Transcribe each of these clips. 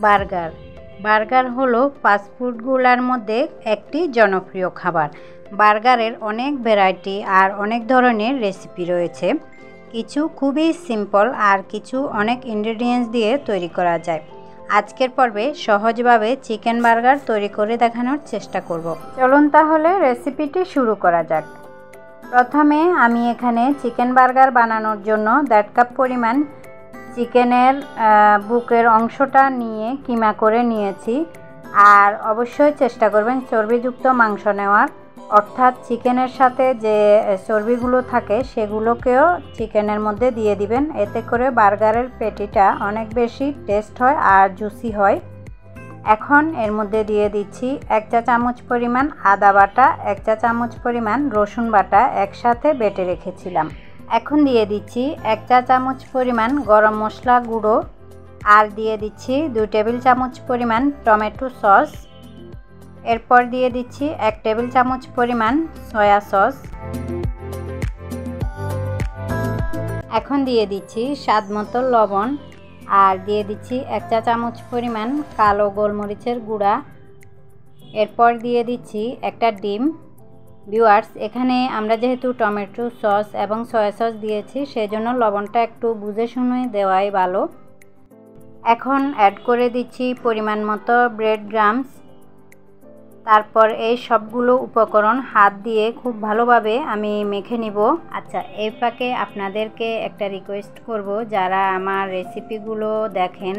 Burger burger হলো ফাস্টফুডগুলোর মধ্যে একটি জনপ্রিয় খাবার। বার্গারের অনেক ভ্যারাইটি আর অনেক ধরনের রেসিপি রয়েছে। কিছু খুবই সিম্পল আর কিছু অনেক ইনগ্রেডিয়েন্টস দিয়ে তৈরি করা যায়। আজকের পর্বে সহজভাবে চিকেন বার্গার তৈরি করে দেখানোর চেষ্টা করব। চলুন তাহলে রেসিপিটি শুরু করা যাক। প্রথমে আমি এখানে চিকেন বার্গার বানানোর জন্য 1.5 কাপ পরিমাণ চিকেনের বুকের অংশটা নিয়ে কিমা করে নিয়েছি। আর অবশ্যই চেষ্টা করবেন চর্বিযুক্ত মাংস নেওয়ার, অর্থাৎ চিকেনের সাথে যে চর্বিগুলো থাকে সেগুলোকেও চিকেনের মধ্যে দিয়ে দিবেন। এতে করে বার্গারের পেটিটা অনেক বেশি টেস্ট হয় আর জুসি হয়। এখন এর মধ্যে দিয়ে দিচ্ছি 1 চা চামচ পরিমাণ আদা বাটা, 1 চা চামচ পরিমাণ রসুন বাটা একসাথে বেটে রেখেছিলাম। এখন দিয়ে দিচ্ছি 1 চা চামচ পরিমাণ গরম মশলা গুঁড়ো, আর দিয়ে দিচ্ছি 2 টেবিল চামচ পরিমাণ টমেটো সস। এরপর দিয়ে দিচ্ছি 1 টেবিল চামচ পরিমাণ সয়া সস। এখন দিয়ে দিচ্ছি স্বাদ মতো লবণ, আর দিয়ে দিচ্ছি 1 চা চামচ পরিমাণ কালো গোলমরিচের গুঁড়া। এরপর দিয়ে দিচ্ছি একটা ডিম। ভিউয়ার্স, এখানে আমরা যেহেতু টমেটো সস এবং সয়া সস দিয়েছি সেজন্য লবণটা একটু বুঝে শুনে দেওয়াই ভালো। এখন অ্যাড করে দিচ্ছি পরিমাণ মতো ব্রেড ক্রাম্বস। তারপর এই সবগুলো উপকরণ হাত দিয়ে খুব ভালোভাবে আমি মেখে নিব। আচ্ছা, এই ফাঁকে আপনাদেরকে একটা রিকোয়েস্ট করব, যারা আমার রেসিপিগুলো দেখেন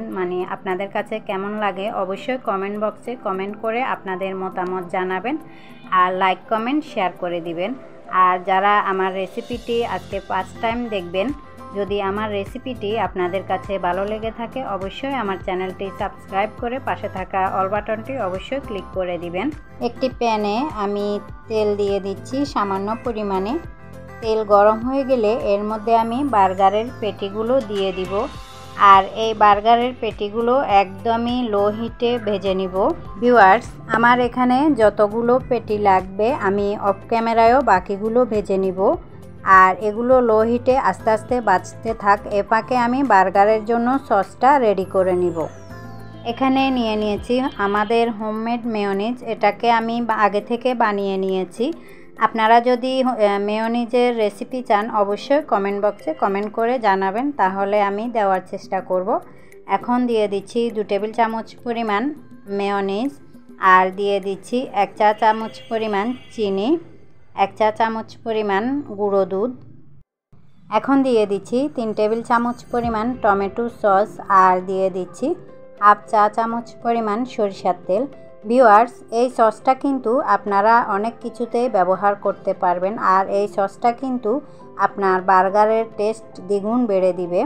আপনাদের কাছে কেমন লাগে অবশ্যই কমেন্ট বক্সে কমেন্ট করে আপনাদের মতামত জানাবেন, আর লাইক কমেন্ট শেয়ার করে দিবেন। আর যারা আমার রেসিপিটি আজকে ফার্স্ট টাইম দেখবেন, যদি আমার রেসিপিটি আপনাদের কাছে ভালো লেগে থাকে অবশ্যই আমার চ্যানেলটি সাবস্ক্রাইব করে পাশে থাকা অল বাটনটি অবশ্যই ক্লিক করে দিবেন। একটি প্যানে আমি তেল দিয়ে দিচ্ছি সামান্য পরিমাণে। তেল গরম হয়ে গেলে এর মধ্যে আমি বার্গারের পেটিগুলো দিয়ে দিব। আর এই বার্গারের পেটিগুলো একদমই লো হিটে ভেজে নিব। ভিউয়ার্স, আমার এখানে যতগুলো পেটি লাগবে আমি অফ ক্যামেরায়ও বাকিগুলো ভেজে নিব। আর এগুলো লো হিটে আস্তে আস্তে বাজতে থাক। এ ফাঁকে আমি বার্গারের জন্য সসটা রেডি করে নিব। এখানে নিয়ে নিয়েছি আমাদের হোমমেড মেয়োনিজ। এটাকে আমি আগে থেকে বানিয়ে নিয়েছি। আপনারা যদি মেয়োনিজের রেসিপি চান অবশ্যই কমেন্ট বক্সে কমেন্ট করে জানাবেন, তাহলে আমি দেওয়ার চেষ্টা করব। এখন দিয়ে দিচ্ছি 2 টেবিল চামচ পরিমাণ মেয়োনিজ, আর দিয়ে দিচ্ছি 1 চা চামচ পরিমাণ চিনি, 1 চা চামচ পরিমাণ গুঁড়ো দুধ। এখন দিয়ে দিচ্ছি 3 টেবিল চামচ পরিমাণ টমেটো সস, আর দিয়ে দিচ্ছি 1/2 চা চামচ পরিমাণ সরিষার তেল। ভিউয়ার্স, এই সসটা কিন্তু আপনারা অনেক কিছুতেই ব্যবহার করতে পারবেন, আর এই সসটা কিন্তু আপনার বার্গারের টেস্ট দ্বিগুণ বেড়ে দিবে।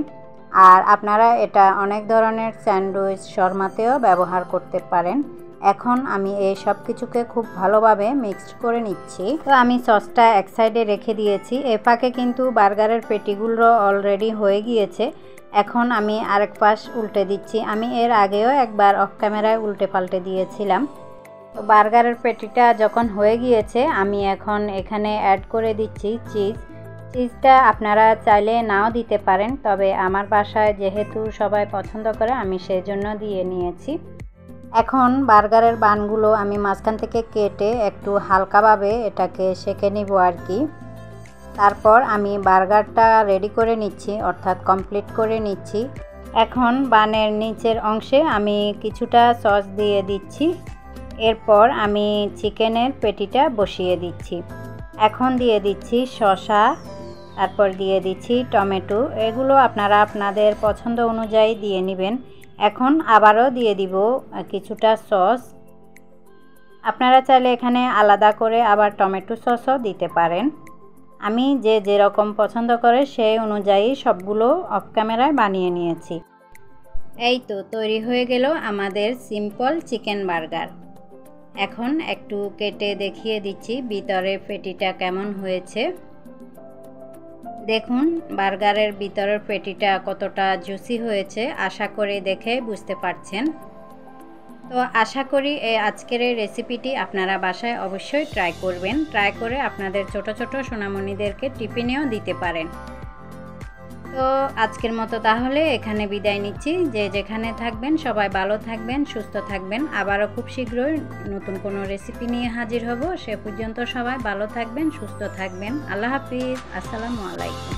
আর আপনারা এটা অনেক ধরনের স্যান্ডউইচ, শর্মাতেও ব্যবহার করতে পারেন। এখন আমি এই সব কিছুকে খুব ভালোভাবে মিক্সড করে নিচ্ছি। তো আমি সসটা এক সাইডে রেখে দিয়েছি। এ ফাঁকে কিন্তু বার্গারের পেটিগুলো অলরেডি হয়ে গিয়েছে। এখন আমি আরেক পাশ উল্টে দিচ্ছি। আমি এর আগেও একবার অফ ক্যামেরায় উল্টে পাল্টে দিয়েছিলাম। তো বার্গারের পেটিটা যখন হয়ে গিয়েছে আমি এখন এখানে অ্যাড করে দিচ্ছি চিজ। চিজটা আপনারা চাইলে নাও দিতে পারেন, তবে আমার বাসায় যেহেতু সবাই পছন্দ করে আমি সেই জন্য দিয়ে নিয়েছি। এখন বার্গারের বানগুলো আমি মাঝখান থেকে কেটে একটু হালকাভাবে এটাকে সেঁকে নিব আর কি। তারপর আমি বার্গারটা রেডি করে নিচ্ছি, অর্থাৎ কমপ্লিট করে নিচ্ছি। এখন বানের নিচের অংশে আমি কিছুটা সস দিয়ে দিচ্ছি। এরপর আমি চিকেনের পেটিটা বসিয়ে দিচ্ছি। এখন দিয়ে দিচ্ছি শসা, তারপর দিয়ে দিচ্ছি টমেটো। এগুলো আপনারা আপনাদের পছন্দ অনুযায়ী দিয়ে নেবেন। এখন আবারও দিয়ে দিব কিছুটা সস। আপনারা চাইলে এখানে আলাদা করে আবার টমেটো সসও দিতে পারেন। আমি যেরকম পছন্দ করে সেই অনুযায়ী সবগুলো অফ ক্যামেরায় বানিয়ে নিয়েছি। এই তো তৈরি হয়ে গেল আমাদের সিম্পল চিকেন বার্গার। এখন একটু কেটে দেখিয়ে দিচ্ছি ভিতরের পেটিটা কেমন হয়েছে। দেখুন বার্গারের ভিতরের পেটিটা কতটা জুসি হয়েছে, আশা করি দেখে বুঝতে পারছেন। তো আশা করি আজকের এই রেসিপিটি আপনারা বাসায় অবশ্যই ট্রাই করবেন। ট্রাই করে আপনাদের ছোট ছোট সোনামণিদেরকে টিফিনেও দিতে পারেন। তো তো আজকের মতো তাহলে এখানে বিদায় নিচ্ছি। যে যেখানে থাকবেন সবাই ভালো থাকবেন, সুস্থ থাকবেন। আবারও খুব শীঘ্রই নতুন কোনো রেসিপি নিয়ে হাজির হব। সে পর্যন্ত সবাই ভালো থাকবেন, সুস্থ থাকবেন। আল্লাহ হাফিজ। আসসালামু আলাইকুম।